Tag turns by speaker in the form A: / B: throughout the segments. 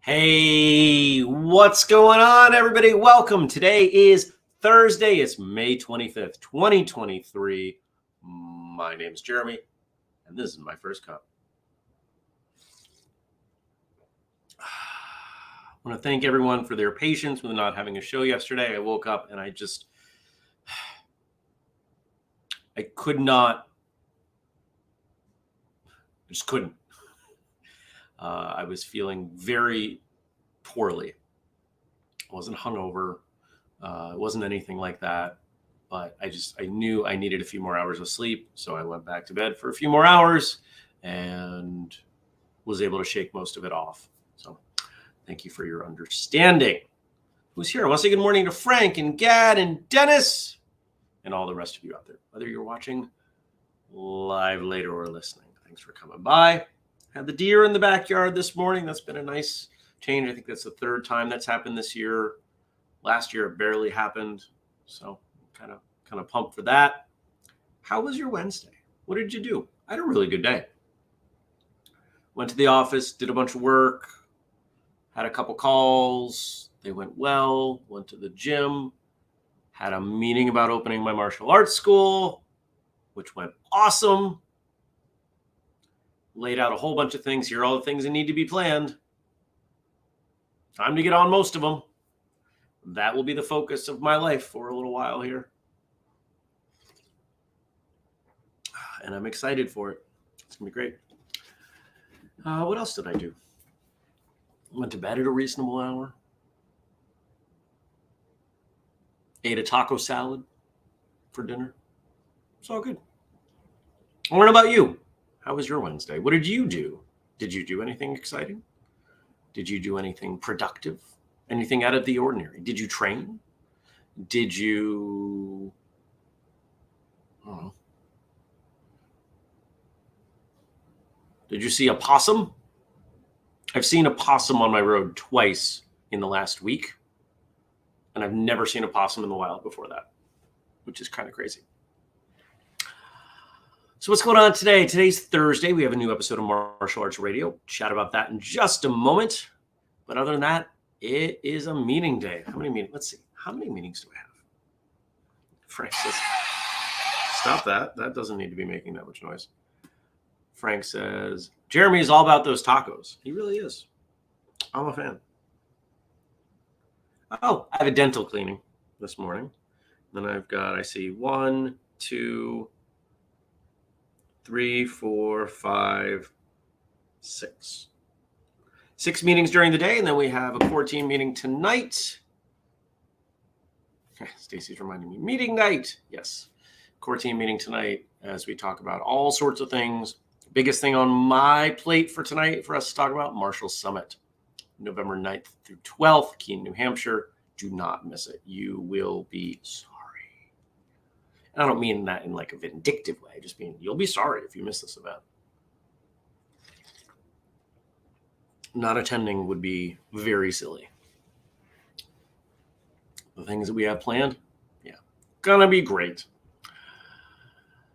A: Hey, what's going on, everybody? Welcome. Today is Thursday. It's May 25th, 2023. My name's Jeremy, and this is my first cup. I want to thank everyone for their patience with not having a show yesterday. I woke up and I just couldn't. I was feeling very poorly. I wasn't hungover. It wasn't anything like that. But I knew I needed a few more hours of sleep. So I went back to bed for a few more hours and was able to shake most of it off. So thank you for your understanding. Who's here? I want to say good morning to Frank and Gad and Dennis and all the rest of you out there, whether you're watching live later or listening. Thanks for coming by. Had the deer in the backyard this morning. That's been a nice change. I think that's the third time that's happened this year. Last year it barely happened. So kind of pumped for that. How was your Wednesday? What did you do? I had a really good day. Went to the office, did a bunch of work, had a couple calls. They went well. Went to the gym, had a meeting about opening my martial arts school, which went awesome. Laid out a whole bunch of things. Here are all the things that need to be planned. Time to get on most of them. That will be the focus of my life for a little while here. And I'm excited for it. It's going to be great. What else did I do? Went to bed at a reasonable hour. Ate a taco salad for dinner. It's all good. What about you? How was your Wednesday? What did you do? Did you do anything exciting? Did you do anything productive? Anything out of the ordinary? Did you train? Did you... Did you see a possum? I've seen a possum on my road twice in the last week. And I've never seen a possum in the wild before that, which is kind of crazy. So what's going on today? Today's Thursday. We have a new episode of Martial Arts Radio. Chat about that in just a moment. But other than that, it is a meeting day. How many meetings? Let's see. How many meetings do I have? Frank says, stop that. That doesn't need to be making that much noise. Frank says, Jeremy is all about those tacos. He really is. I'm a fan. Oh, I have a dental cleaning this morning. Then I see 1, 2, 3, 4, 5, 6. 6 meetings during the day, and then we have a core team meeting tonight. Stacy's reminding me. Meeting night. Yes. Core team meeting tonight as we talk about all sorts of things. Biggest thing on my plate for tonight for us to talk about, Martial Summit. November 9th through 12th, Keene, New Hampshire. Do not miss it. You will be sorry. I don't mean that in like a vindictive way. I just mean you'll be sorry if you miss this event. Not attending would be very silly. The things that we have planned, yeah, gonna be great.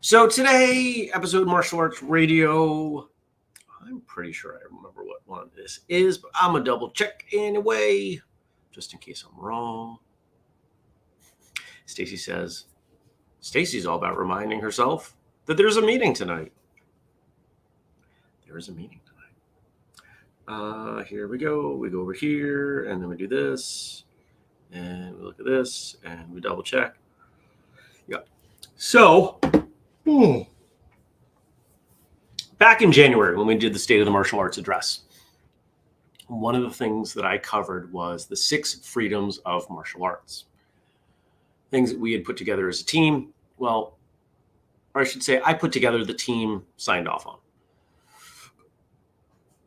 A: So today, episode Martial Arts Radio. I'm pretty sure I remember what one this is, but I'm gonna double check anyway, just in case I'm wrong. Stacy says, Stacy's all about reminding herself that there's a meeting tonight. There is a meeting tonight. Here we go. We go over here, and then we do this, and we look at this, and we double check. Yeah. So, back in January, when we did the State of the Martial Arts address, one of the things that I covered was the 6 freedoms of martial arts. Things that we had put together as a team. Well, or I should say I put together, the team signed off on.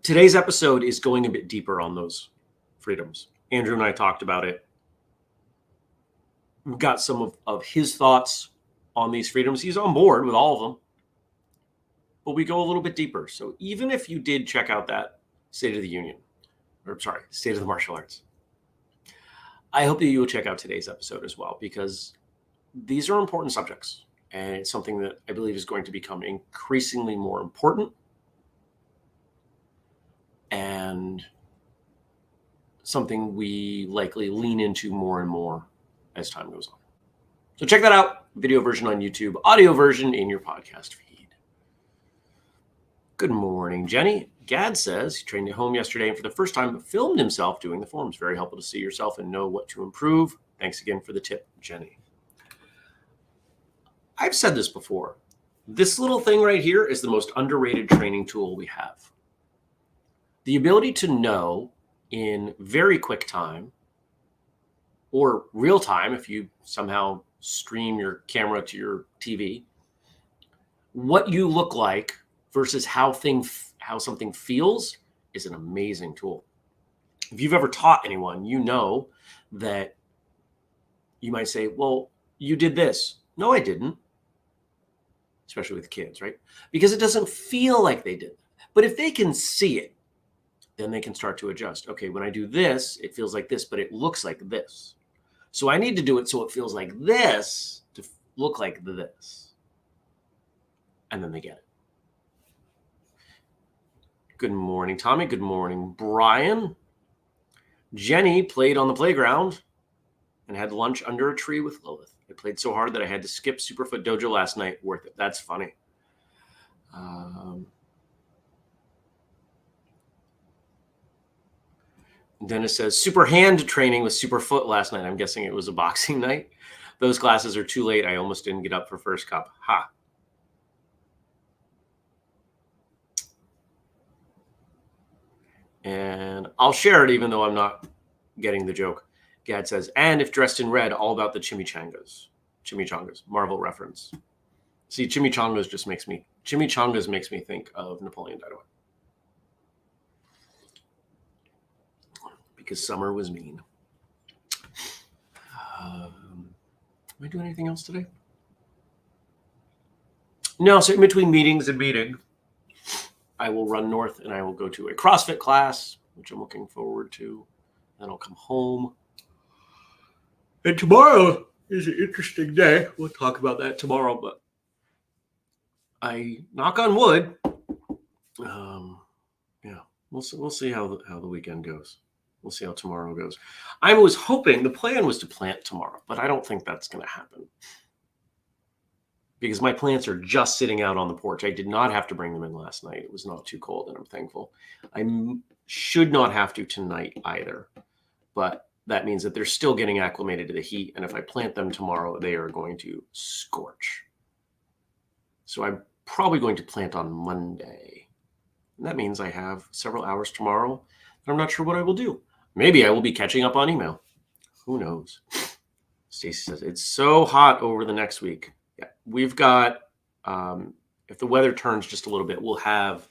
A: Today's episode is going a bit deeper on those freedoms. Andrew and I talked about it. We've got some of his thoughts on these freedoms. He's on board with all of them, but we go a little bit deeper. So even if you did check out that State of the Union, State of the Martial Arts, I hope that you will check out today's episode as well, because these are important subjects, and it's something that I believe is going to become increasingly more important and something we likely lean into more and more as time goes on. So check that out. Video version on YouTube, audio version in your podcast feed. Good morning, Jenny. Gad says he trained at home yesterday and for the first time filmed himself doing the forms. Very helpful to see yourself and know what to improve. Thanks again for the tip, Jenny. I've said this before. This little thing right here is the most underrated training tool we have. The ability to know in very quick time, or real time if you somehow stream your camera to your TV, what you look like versus how something feels is an amazing tool. If you've ever taught anyone, you know that you might say, well, you did this. No, I didn't. Especially with kids, right? Because it doesn't feel like they did. But if they can see it, then they can start to adjust. Okay, when I do this, it feels like this, but it looks like this. So I need to do it so it feels like this to look like this. And then they get it. Good morning, Tommy. Good morning, Brian. Jenny played on the playground and had lunch under a tree with Lilith. I played so hard that I had to skip Superfoot Dojo last night. Worth it. That's funny. Dennis says, super hand training with Superfoot last night. I'm guessing it was a boxing night. Those classes are too late. I almost didn't get up for first cup. Ha. And I'll share it even though I'm not getting the joke. Gad says, and if dressed in red, all about the chimichangas. Chimichangas, Marvel reference. See, chimichangas makes me think of Napoleon Dynamite. Because summer was mean. Am I doing anything else today? No, so in between meetings and meeting, I will run north and I will go to a CrossFit class, which I'm looking forward to. Then I'll come home. And tomorrow is an interesting day. We'll talk about that tomorrow, but I knock on wood. Yeah, we'll see how the weekend goes. We'll see how tomorrow goes. I was hoping, the plan was to plant tomorrow, but I don't think that's going to happen. Because my plants are just sitting out on the porch. I did not have to bring them in last night. It was not too cold, and I'm thankful. I should not have to tonight either. But that means that they're still getting acclimated to the heat. And if I plant them tomorrow, they are going to scorch. So I'm probably going to plant on Monday. And that means I have several hours tomorrow, and I'm not sure what I will do. Maybe I will be catching up on email. Who knows? Stacy says, it's so hot over the next week. Yeah, we've got, if the weather turns just a little bit, we'll have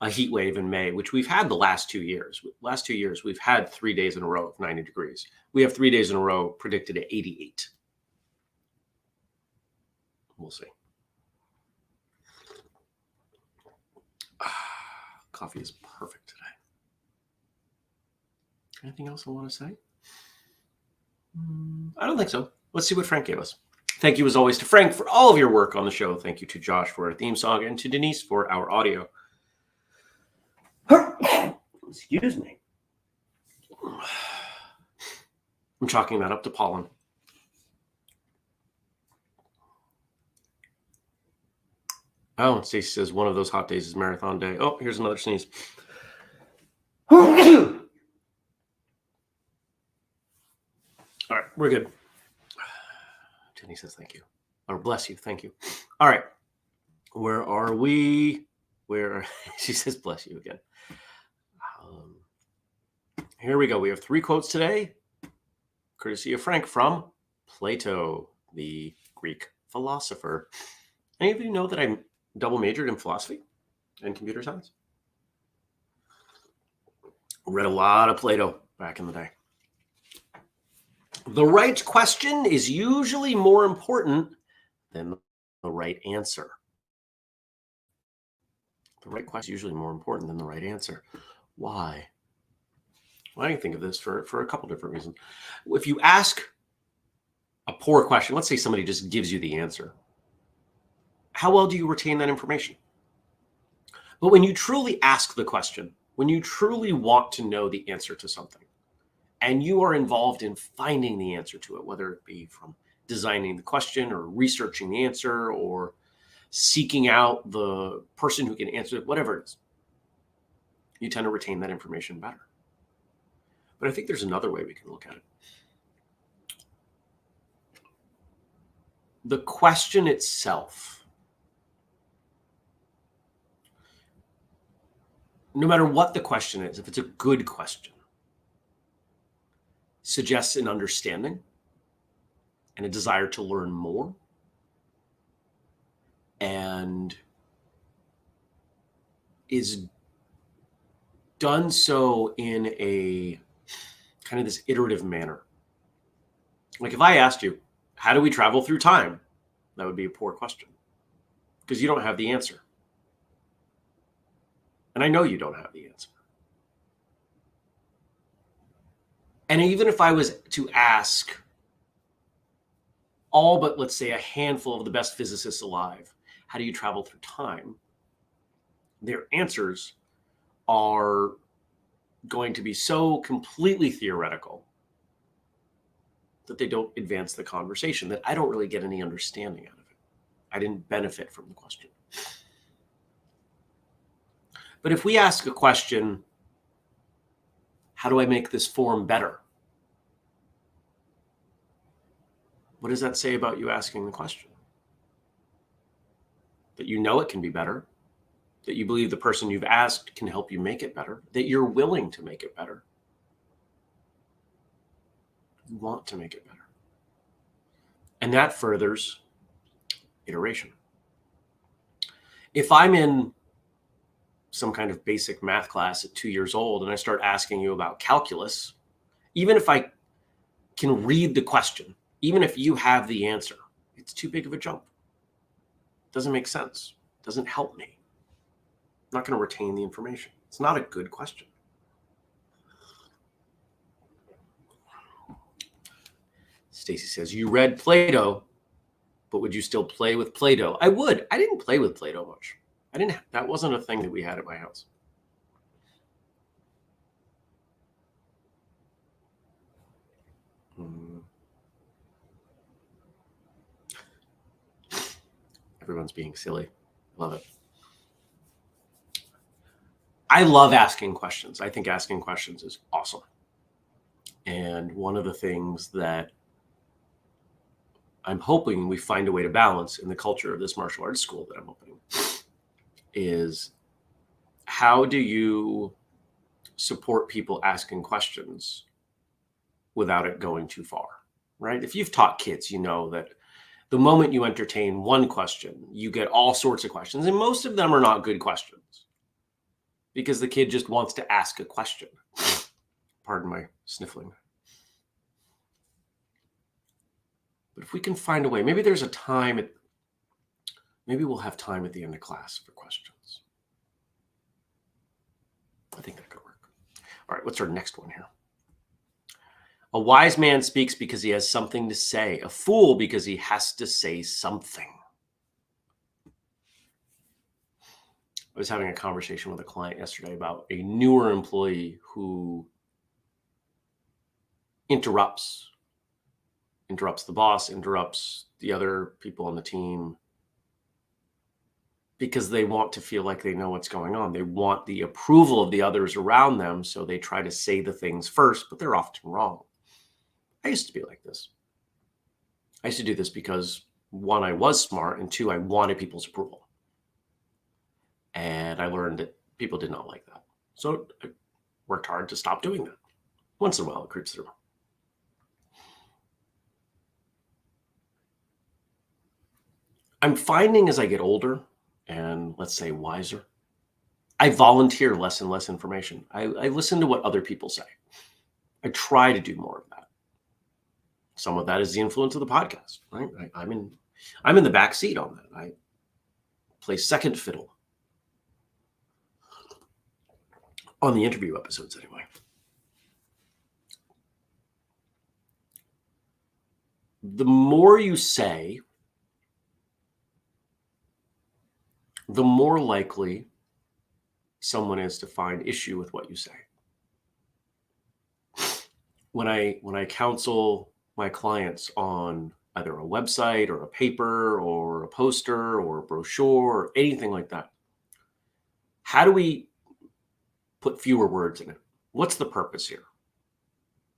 A: a heat wave in May, which we've had the last 2 years. Last 2 years, we've had 3 days in a row of 90 degrees. We have 3 days in a row predicted at 88. We'll see. Coffee is perfect today. Anything else I want to say? I don't think so. Let's see what Frank gave us. Thank you, as always, to Frank for all of your work on the show. Thank you to Josh for our theme song and to Denise for our audio. Excuse me. I'm chalking that up to pollen. Oh, Stacey says one of those hot days is marathon day. Oh, here's another sneeze. All right, we're good. Jenny says thank you. Or bless you, thank you. All right, where are we? She says bless you again. Here we go. We have 3 quotes today, courtesy of Frank from Plato, the Greek philosopher. Any of you know that I'm double majored in philosophy and computer science? Read a lot of Plato back in the day. The right question is usually more important than the right answer. The right question is usually more important than the right answer. Why? Well, I can think of this for a couple different reasons. If you ask a poor question, let's say somebody just gives you the answer, how well do you retain that information? But when you truly ask the question, when you truly want to know the answer to something, and you are involved in finding the answer to it, whether it be from designing the question or researching the answer or seeking out the person who can answer it, whatever it is, you tend to retain that information better. But I think there's another way we can look at it. The question itself, no matter what the question is, if it's a good question, suggests an understanding and a desire to learn more, and is done so in a kind of this iterative manner. Like if I asked you, how do we travel through time? That would be a poor question because you don't have the answer. And I know you don't have the answer. And even if I was to ask all but, let's say, a handful of the best physicists alive, how do you travel through time? Their answers are going to be so completely theoretical that they don't advance the conversation, that I don't really get any understanding out of it. I didn't benefit from the question. But if we ask a question, how do I make this form better? What does that say about you asking the question? That you know it can be better, that you believe the person you've asked can help you make it better, that you're willing to make it better. You want to make it better. And that furthers iteration. If I'm in some kind of basic math class at 2 years old and I start asking you about calculus, even if I can read the question, even if you have the answer, it's too big of a jump. It doesn't make sense. It doesn't help me. I'm not going to retain the information. It's not a good question. Stacy says, you read Plato, but would you still play with Play-Doh? I would. I didn't play with Play-Doh much. That wasn't a thing that we had at my house. Everyone's being silly. Love it. I love asking questions. I think asking questions is awesome. And one of the things that I'm hoping we find a way to balance in the culture of this martial arts school that I'm opening is, how do you support people asking questions without it going too far, right? If you've taught kids, you know that the moment you entertain one question, you get all sorts of questions, and most of them are not good questions because the kid just wants to ask a question. Pardon my sniffling. But if we can find a way, maybe there's a time, maybe we'll have time at the end of class for questions. I think that could work. All right, what's our next one here? A wise man speaks because he has something to say. A fool because he has to say something. I was having a conversation with a client yesterday about a newer employee who interrupts the boss, interrupts the other people on the team because they want to feel like they know what's going on. They want the approval of the others around them, so they try to say the things first, but they're often wrong. I used to be like this. I used to do this because, one, I was smart, and two, I wanted people's approval. And I learned that people did not like that. So I worked hard to stop doing that. Once in a while, it creeps through. I'm finding as I get older and, let's say, wiser, I volunteer less and less information. I listen to what other people say. I try to do more of that. Some of that is the influence of the podcast, right? I'm in the back seat on that. I play second fiddle on the interview episodes anyway. The more you say, the more likely someone is to find issue with what you say. When I counsel my clients on either a website or a paper or a poster or a brochure or anything like that, how do we put fewer words in it? What's the purpose here?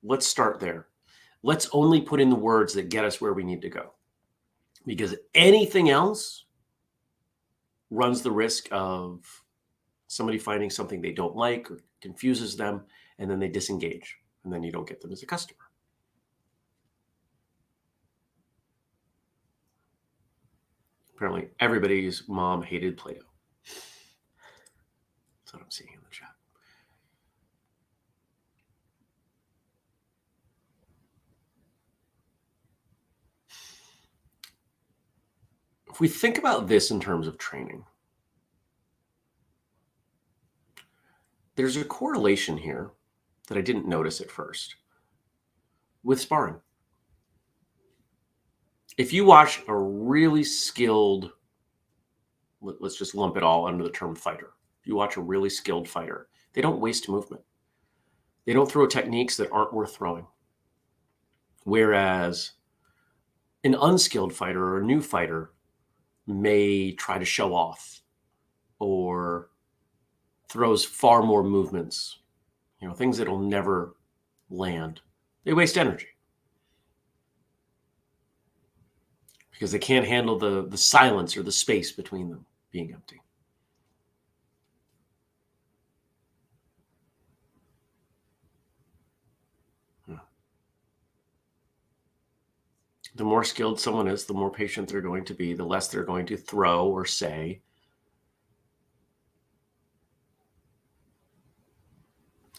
A: Let's start there. Let's only put in the words that get us where we need to go. Because anything else runs the risk of somebody finding something they don't like or confuses them, and then they disengage, and then you don't get them as a customer. Apparently, everybody's mom hated Play-Doh. That's what I'm seeing in the chat. If we think about this in terms of training, there's a correlation here that I didn't notice at first with sparring. If you watch a really skilled, let's just lump it all under the term fighter. If you watch a really skilled fighter, they don't waste movement. They don't throw techniques that aren't worth throwing. Whereas an unskilled fighter or a new fighter may try to show off or throws far more movements, things that'll never land. They waste energy because they can't handle the silence or the space between them being empty. The more skilled someone is, the more patient they're going to be, the less they're going to throw or say.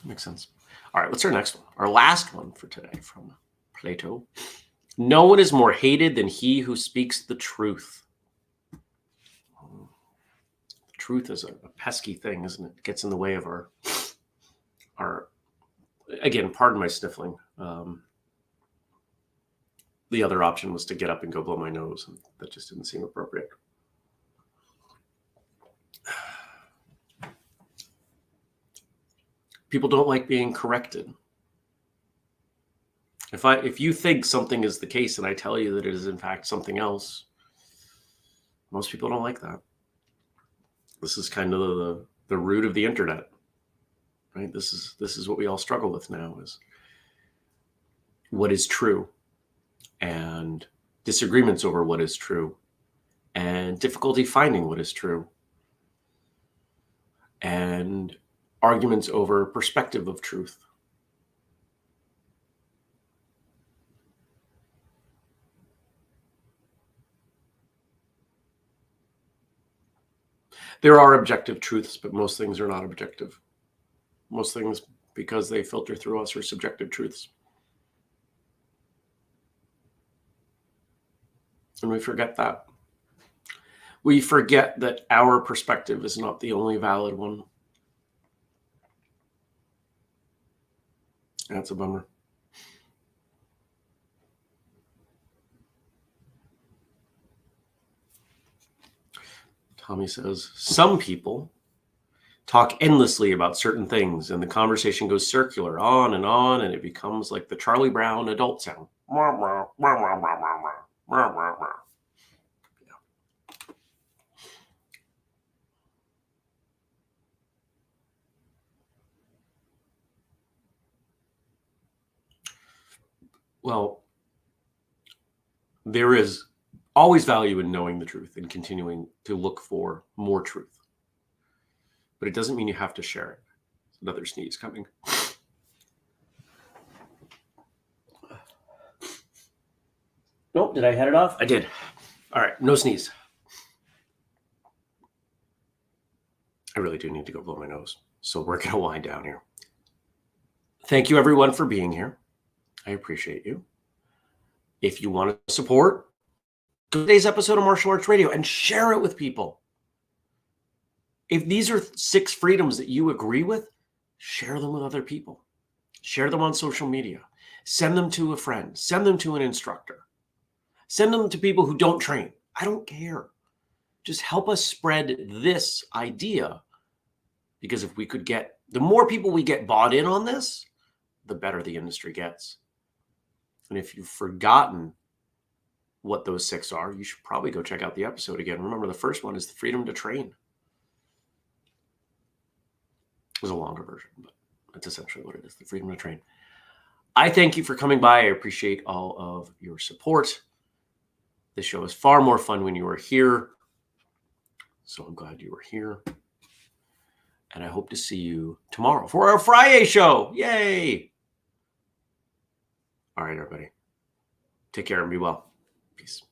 A: Makes sense. All right, what's our next one? Our last one for today from Plato. No one is more hated than he who speaks the truth. The truth is a pesky thing, isn't it? It gets in the way of our again, pardon my sniffling. The other option was to get up and go blow my nose, and that just didn't seem appropriate. People don't like being corrected. If you think something is the case and I tell you that it is in fact something else, most people don't like that. This is kind of the root of the internet, right? This is what we all struggle with now, is what is true, and disagreements over what is true, and difficulty finding what is true, and arguments over perspective of truth. There are objective truths, but most things are not objective. Most things, because they filter through us, are subjective truths. And we forget that. We forget that our perspective is not the only valid one. That's a bummer. Tommy says, some people talk endlessly about certain things, and the conversation goes circular on, and it becomes like the Charlie Brown adult sound. Well, there is always value in knowing the truth and continuing to look for more truth. But it doesn't mean you have to share it. Another sneeze coming. Nope, did I head it off? I did. All right, no sneeze. I really do need to go blow my nose. So we're going to wind down here. Thank you, everyone, for being here. I appreciate you. If you want to support today's episode of Martial Arts Radio and share it with people. If these are 6 freedoms that you agree with, share them with other people. Share them on social media. Send them to a friend. Send them to an instructor. Send them to people who don't train. I don't care. Just help us spread this idea, because if we could get, the more people we get bought in on this, the better the industry gets. And if you've forgotten what those 6 are, you should probably go check out the episode again. Remember, the first one is the freedom to train. It was a longer version, but that's essentially what it is, the freedom to train. I thank you for coming by. I appreciate all of your support. This show is far more fun when you are here. So I'm glad you were here. And I hope to see you tomorrow for our Friday show. Yay! All right, everybody. Take care and be well. Peace.